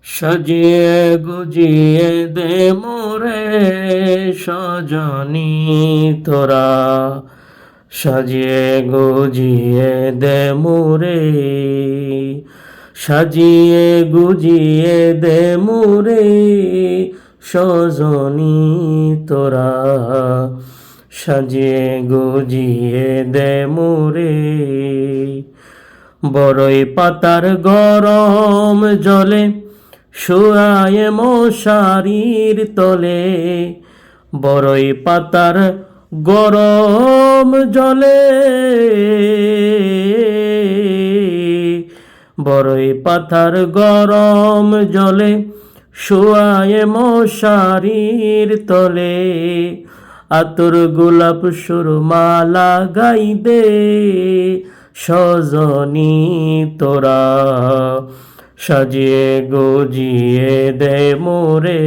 সাজিয়ে গুজিয়ে দে মোরে সজনী তোরা, সাজিয়ে গুজিয়ে দে মোরে, সাজিয়ে গুজিয়ে দে মোরে সজনী তোরা, সাজিয়ে গুজিয়ে দে মোরে। বড়ই পাতার গরম জলে শুয়ায় মশারির তলে, বড়ই পাতার গরম জলে, বড়ই পাতার গরম জলে শুয়ায় মশারির তলে, আতর গোলাপ সুরমা লাগাই দে সজনী তোরা, সাজিয়ে গুজিয়ে দে মোরে।